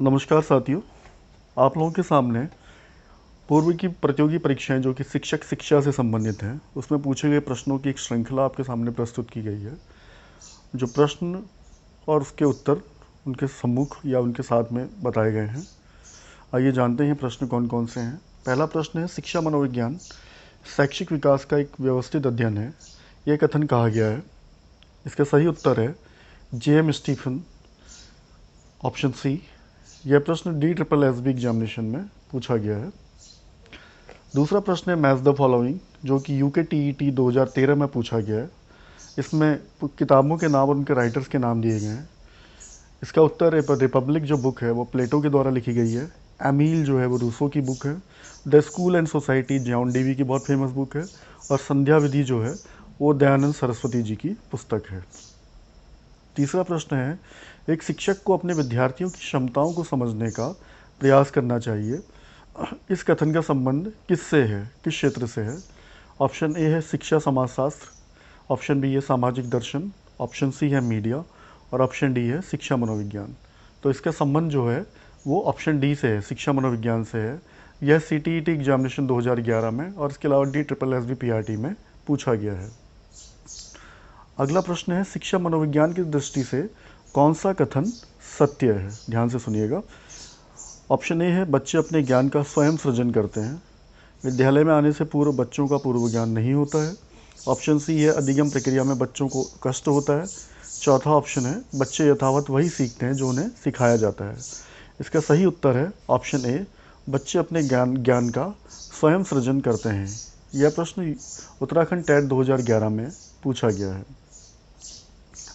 नमस्कार साथियों, आप लोगों के सामने पूर्व की प्रतियोगी परीक्षाएं जो कि शिक्षक शिक्षा से संबंधित हैं, उसमें पूछे गए प्रश्नों की एक श्रृंखला आपके सामने प्रस्तुत की गई है। जो प्रश्न और उसके उत्तर उनके सम्मुख या उनके साथ में बताए गए हैं। आइए जानते हैं प्रश्न कौन कौन से हैं। पहला प्रश्न है, शिक्षा मनोविज्ञान शैक्षिक विकास का एक व्यवस्थित अध्ययन है, यह कथन कहा गया है। इसका सही उत्तर है J.M. Stephen, option C. यह प्रश्न DSSB एग्जामिनेशन में पूछा गया है। दूसरा प्रश्न है, मैच द फॉलोइंग, जो कि UKTET 2013 में पूछा गया है। इसमें किताबों के नाम और उनके राइटर्स के नाम दिए गए हैं। इसका उत्तर है, रिपब्लिक जो बुक है वो प्लेटो के द्वारा लिखी गई है। एमील जो है वो रूसो की बुक है। The school and society John Dewey की बहुत फेमस बुक है। और संध्या विधि जो है वो दयानंद सरस्वती जी की पुस्तक है। तीसरा प्रश्न है, एक शिक्षक को अपने विद्यार्थियों की क्षमताओं को समझने का प्रयास करना चाहिए। इस कथन का संबंध किससे है, किस क्षेत्र से है? ऑप्शन ए है शिक्षा समाजशास्त्र, ऑप्शन बी है सामाजिक दर्शन, ऑप्शन सी है मीडिया और ऑप्शन डी है शिक्षा मनोविज्ञान। तो इसका संबंध जो है वो ऑप्शन डी से है, शिक्षा मनोविज्ञान से है। यह CTET एग्जामिनेशन 2011 में और इसके अलावा DSSB PRT में पूछा गया है। अगला प्रश्न है, शिक्षा मनोविज्ञान की दृष्टि से कौन सा कथन सत्य है? ध्यान से सुनिएगा। ऑप्शन ए है, बच्चे अपने ज्ञान का स्वयं सृजन करते हैं। विद्यालय में आने से पूर्व बच्चों का पूर्व ज्ञान नहीं होता है। ऑप्शन सी है, अधिगम प्रक्रिया में बच्चों को कष्ट होता है। चौथा ऑप्शन है, बच्चे यथावत वही सीखते हैं जो उन्हें सिखाया जाता है। इसका सही उत्तर है ऑप्शन ए, बच्चे अपने ज्ञान का स्वयं सृजन करते हैं। यह प्रश्न उत्तराखंड टेट 2011 में पूछा गया है।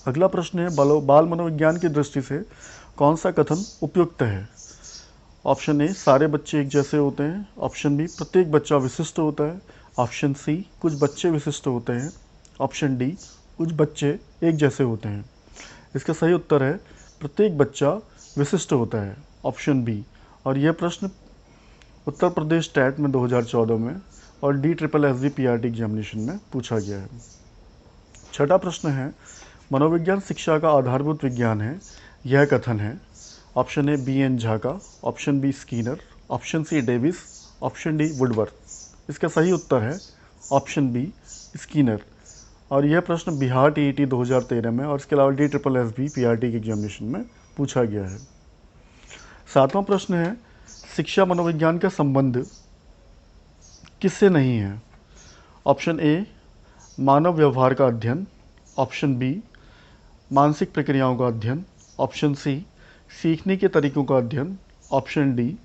अगला प्रश्न है, बाल मनोविज्ञान की दृष्टि से कौन सा कथन उपयुक्त है? ऑप्शन ए, सारे बच्चे एक जैसे होते हैं। ऑप्शन बी, प्रत्येक बच्चा विशिष्ट होता है। ऑप्शन सी, कुछ बच्चे विशिष्ट होते हैं। ऑप्शन डी, कुछ बच्चे एक जैसे होते हैं। इसका सही उत्तर है प्रत्येक बच्चा विशिष्ट होता है, ऑप्शन बी। और यह प्रश्न उत्तर प्रदेश टेट में 2014 में और DSSB PRT एग्जामिनेशन में पूछा गया है। छठा प्रश्न है, मनोविज्ञान शिक्षा का आधारभूत विज्ञान है, यह कथन है। ऑप्शन ए BN झा का, option B Skinner, option C Davis, option D Woodworth. इसका सही उत्तर है ऑप्शन बी स्कीनर। और यह प्रश्न बिहार TET 2013 में और इसके अलावा DSSB PRT के एग्जामिनेशन में पूछा गया है। सातवां प्रश्न है, शिक्षा मनोविज्ञान का संबंध किससे नहीं है? ऑप्शन ए, मानव व्यवहार का अध्ययन, ऑप्शन बी, मानसिक प्रक्रियाओं का अध्ययन, ऑप्शन सी, सीखने के तरीकों का अध्ययन, ऑप्शन डी,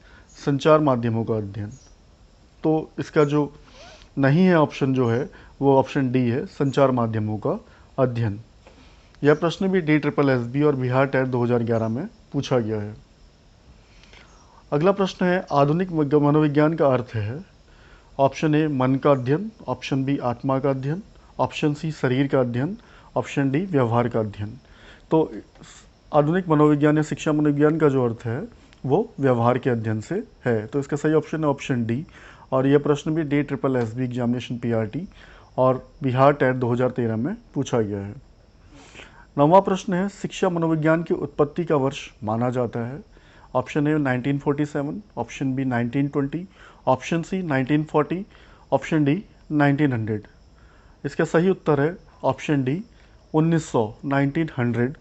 संचार माध्यमों का अध्ययन। तो इसका जो नहीं है ऑप्शन जो है वो ऑप्शन डी है, संचार माध्यमों का अध्ययन। यह प्रश्न भी DSSB और बिहार टेट 2011 में पूछा गया है। अगला प्रश्न है, आधुनिक मनोविज्ञान का अर्थ है। ऑप्शन ए, मन का अध्ययन, ऑप्शन बी, आत्मा का अध्ययन, ऑप्शन सी, शरीर का अध्ययन, ऑप्शन डी, व्यवहार का अध्ययन। तो आधुनिक मनोविज्ञान या शिक्षा मनोविज्ञान का जो अर्थ है वो व्यवहार के अध्ययन से है। तो इसका सही ऑप्शन है ऑप्शन डी। और यह प्रश्न भी DSSB एग्जामिनेशन PRT और बिहार टेट 2013 में पूछा गया है। नौवां प्रश्न है, शिक्षा मनोविज्ञान की उत्पत्ति का वर्ष माना जाता है। Option A 1947, option B 1920, option C 1940, option D 1900। इसका सही उत्तर है ऑप्शन डी 1900।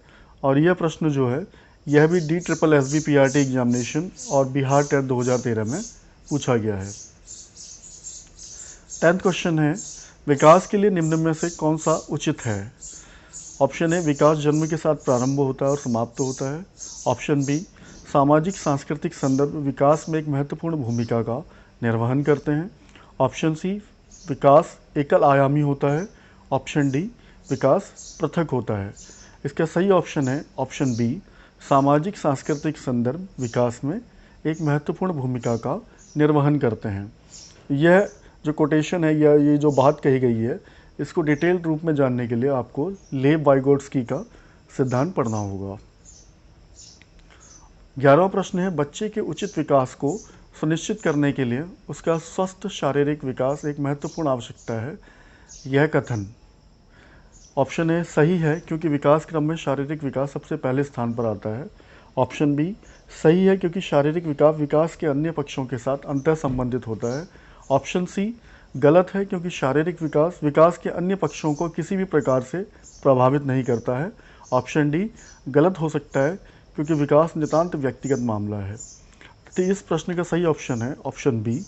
और यह प्रश्न जो है यह भी DSSB PRT एग्जामिनेशन और बिहार टेट 2013 में पूछा गया है। 10th क्वेश्चन है, विकास के लिए निम्न में से कौन सा उचित है? ऑप्शन ए, विकास जन्म के साथ प्रारंभ होता है और समाप्त होता है। ऑप्शन बी, सामाजिक सांस्कृतिक संदर्भ विकास में एक महत्वपूर्ण भूमिका का निर्वहन करते हैं। ऑप्शन सी, विकास एकल आयामी होता है। ऑप्शन डी, विकास पृथक होता है। इसका सही ऑप्शन है ऑप्शन बी, सामाजिक सांस्कृतिक संदर्भ विकास में एक महत्वपूर्ण भूमिका का निर्वहन करते हैं। यह जो कोटेशन है या ये जो बात कही गई है, इसको डिटेल्ड रूप में जानने के लिए आपको लेव वाइगोट्स्की का सिद्धांत पढ़ना होगा। 11वां प्रश्न है, बच्चे के उचित विकास को सुनिश्चित करने के लिए उसका स्वस्थ शारीरिक विकास एक महत्वपूर्ण आवश्यकता है, यह कथन। ऑप्शन ए सही है, क्योंकि विकास क्रम में शारीरिक विकास सबसे पहले स्थान पर आता है। ऑप्शन बी सही है क्योंकि शारीरिक विकास विकास के अन्य पक्षों के साथ अंतः संबंधित होता है। ऑप्शन सी गलत है क्योंकि शारीरिक विकास विकास के अन्य पक्षों को किसी भी प्रकार से प्रभावित नहीं करता है। ऑप्शन डी गलत हो सकता है क्योंकि विकास नितांत व्यक्तिगत मामला है। तो इस प्रश्न का सही ऑप्शन है ऑप्शन बी,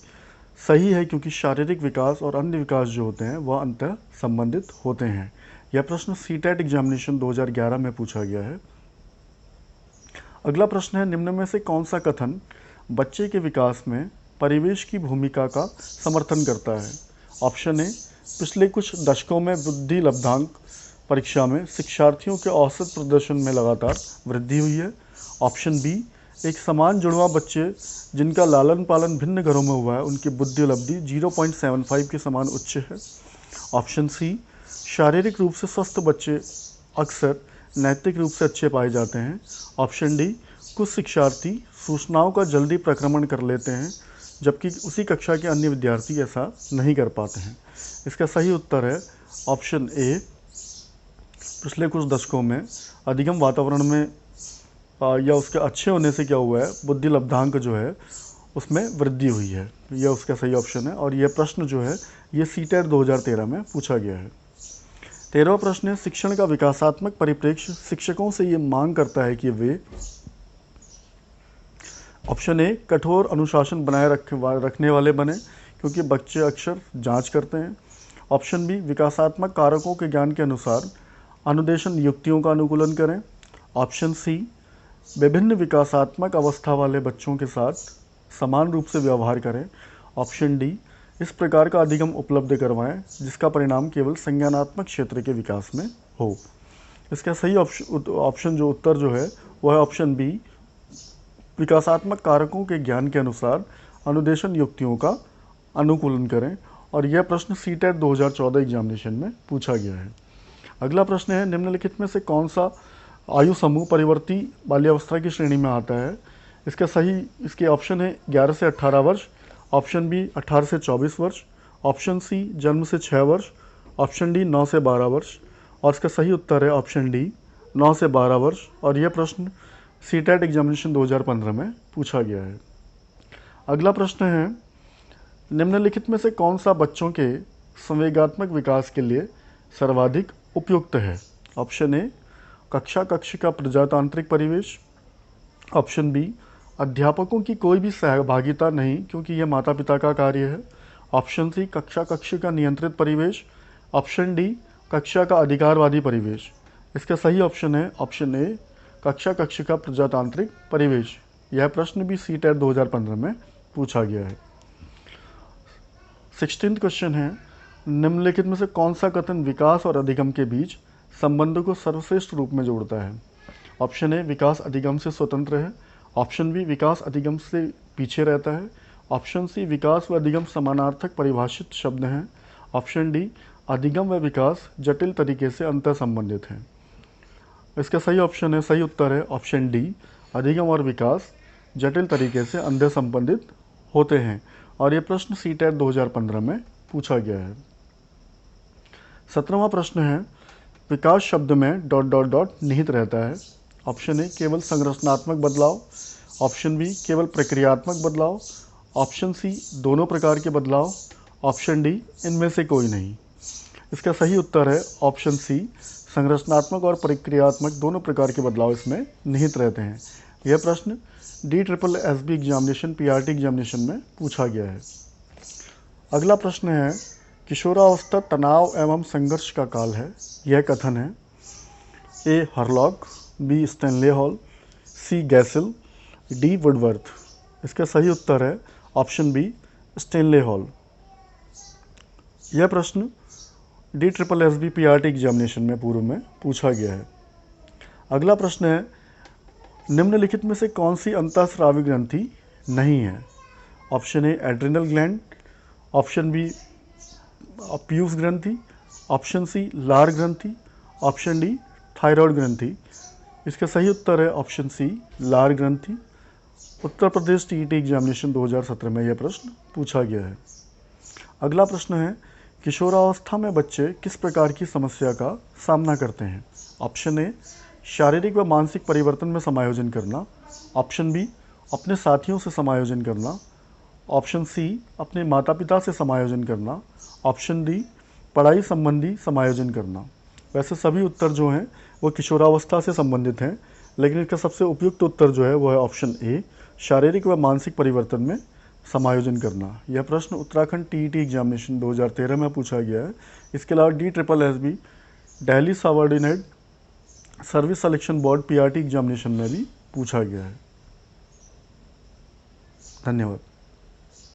सही है क्योंकि शारीरिक विकास और अन्य विकास जो होते हैं वह अंतः संबंधित होते हैं। यह प्रश्न सीटेट एग्जामिनेशन 2011 में पूछा गया है। अगला प्रश्न है, निम्न में से कौन सा कथन बच्चे के विकास में परिवेश की भूमिका का समर्थन करता है। ऑप्शन ए पिछले कुछ दशकों में बुद्धि लब्धांक परीक्षा में शिक्षार्थियों के औसत प्रदर्शन में लगातार वृद्धि हुई है। ऑप्शन बी एक समान जुड़वा बच्चे जिनका लालन पालन भिन्न घरों में हुआ है उनकी बुद्धि उपलब्धि 0.75 के समान उच्च है। ऑप्शन सी शारीरिक रूप से स्वस्थ बच्चे अक्सर नैतिक रूप से अच्छे पाए जाते हैं। ऑप्शन डी कुछ शिक्षार्थी सूचनाओं का जल्दी प्रक्रमण कर लेते हैं जबकि उसी कक्षा के अन्य विद्यार्थी ऐसा नहीं कर पाते हैं। इसका सही उत्तर है ऑप्शन ए, पिछले कुछ दशकों में अधिगम वातावरण में या उसके अच्छे होने से क्या हुआ है, बुद्धि लब्धांक जो है उसमें वृद्धि हुई है। यह उसका सही ऑप्शन है और यह प्रश्न जो है ये सीटेट 2013 में पूछा गया है। 13वां प्रश्न है, शिक्षण का विकासात्मक परिप्रेक्ष्य शिक्षकों से ये मांग करता है कि वे ऑप्शन ए कठोर अनुशासन बनाए रखने वाले बने क्योंकि बच्चे अक्सर जांच करते हैं। ऑप्शन बी विकासात्मक कारकों के ज्ञान के अनुसार अनुदेशन युक्तियों का अनुकूलन करें। ऑप्शन सी विभिन्न विकासात्मक अवस्था वाले बच्चों के साथ समान रूप से व्यवहार करें। ऑप्शन डी इस प्रकार का अधिगम उपलब्ध करवाएं जिसका परिणाम केवल संज्ञानात्मक क्षेत्र के विकास में हो। इसका सही ऑप्शन जो उत्तर जो है वह है ऑप्शन बी, विकासात्मक कारकों के ज्ञान के अनुसार अनुदेशन युक्तियों का अनुकूलन करें और यह प्रश्न सीटेट 2014 एग्जामिनेशन में पूछा गया है। अगला प्रश्न है, निम्नलिखित में से कौन सा आयु समूह परिवर्ती बाल्यावस्था की श्रेणी में आता है। इसके ऑप्शन है 11 से 18 वर्ष, ऑप्शन बी 18 से 24 वर्ष, ऑप्शन सी जन्म से 6 वर्ष, ऑप्शन डी 9 से 12 वर्ष और इसका सही उत्तर है ऑप्शन डी 9 से 12 वर्ष और यह प्रश्न सीटेट एग्जामिनेशन 2015 में पूछा गया है। अगला प्रश्न है, निम्नलिखित में से कौन सा बच्चों के संवेगात्मक विकास के लिए सर्वाधिक उपयुक्त है। ऑप्शन ए कक्षा कक्ष का प्रजातांत्रिक परिवेश, ऑप्शन बी अध्यापकों की कोई भी सहभागिता नहीं क्योंकि यह माता पिता का कार्य है, ऑप्शन सी कक्षा कक्ष का नियंत्रित परिवेश, ऑप्शन डी कक्षा का अधिकारवादी परिवेश। इसका सही ऑप्शन है ऑप्शन ए कक्षा कक्ष का प्रजातांत्रिक परिवेश। यह प्रश्न भी सीटेट 2015 में पूछा गया है। 16th क्वेश्चन है, निम्नलिखित में से कौन सा कथन विकास और अधिगम के बीच संबंध को सर्वश्रेष्ठ रूप में जोड़ता है। ऑप्शन ए विकास अधिगम से स्वतंत्र है, ऑप्शन बी विकास अधिगम से पीछे रहता है, ऑप्शन सी विकास व अधिगम समानार्थक परिभाषित शब्द हैं, ऑप्शन डी अधिगम व विकास जटिल तरीके से अंतर संबंधित हैं। इसका सही उत्तर है ऑप्शन डी अधिगम और विकास जटिल तरीके से अंतर संबंधित होते हैं और यह प्रश्न सीटेट 2015 में पूछा गया है। 17वां प्रश्न है, विकास शब्द में ... निहित रहता है। ऑप्शन ए केवल संरचनात्मक बदलाव, ऑप्शन बी केवल प्रक्रियात्मक बदलाव, ऑप्शन सी दोनों प्रकार के बदलाव, ऑप्शन डी इनमें से कोई नहीं। इसका सही उत्तर है ऑप्शन सी संरचनात्मक और प्रक्रियात्मक दोनों प्रकार के बदलाव इसमें निहित रहते हैं। यह प्रश्न DSSB एग्जामिनेशन PRT एग्जामिनेशन में पूछा गया है। अगला प्रश्न है, किशोरावस्था तनाव एवं संघर्ष का काल है। यह कथन है ए हरलॉक, बी स्टैनले हॉल, सी गैसिल, डी वुडवर्थ। इसका सही उत्तर है ऑप्शन बी स्टैनले हॉल। यह प्रश्न DSSB PRT एग्जामिनेशन में पूर्व में पूछा गया है। अगला प्रश्न है, निम्नलिखित में से कौन सी अंतःस्रावी ग्रंथि नहीं है। Option A adrenal gland, option B पीयूष ग्रंथि, ऑप्शन सी लार ग्रंथि, ऑप्शन डी थायराइड ग्रंथि। इसका सही उत्तर है ऑप्शन सी लार ग्रंथि। उत्तर प्रदेश TET एग्जामिनेशन 2017 में यह प्रश्न पूछा गया है। अगला प्रश्न है, किशोरावस्था में बच्चे किस प्रकार की समस्या का सामना करते हैं। ऑप्शन ए शारीरिक व मानसिक परिवर्तन में समायोजन करना। ऑप्शन बी, अपने साथियों से समायोजन करना। ऑप्शन सी, अपने माता पिता से समायोजन करना। ऑप्शन डी, पढ़ाई संबंधी समायोजन करना। वैसे सभी उत्तर जो हैं वो किशोरावस्था से संबंधित हैं, लेकिन इसका सबसे उपयुक्त उत्तर जो है वो है ऑप्शन ए, शारीरिक व मानसिक परिवर्तन में समायोजन करना। यह प्रश्न उत्तराखंड टीईटी एग्जामिनेशन 2013 में पूछा गया है। इसके अलावा DSSB Delhi subordinate service selection board PRT examination में भी पूछा गया है। धन्यवाद।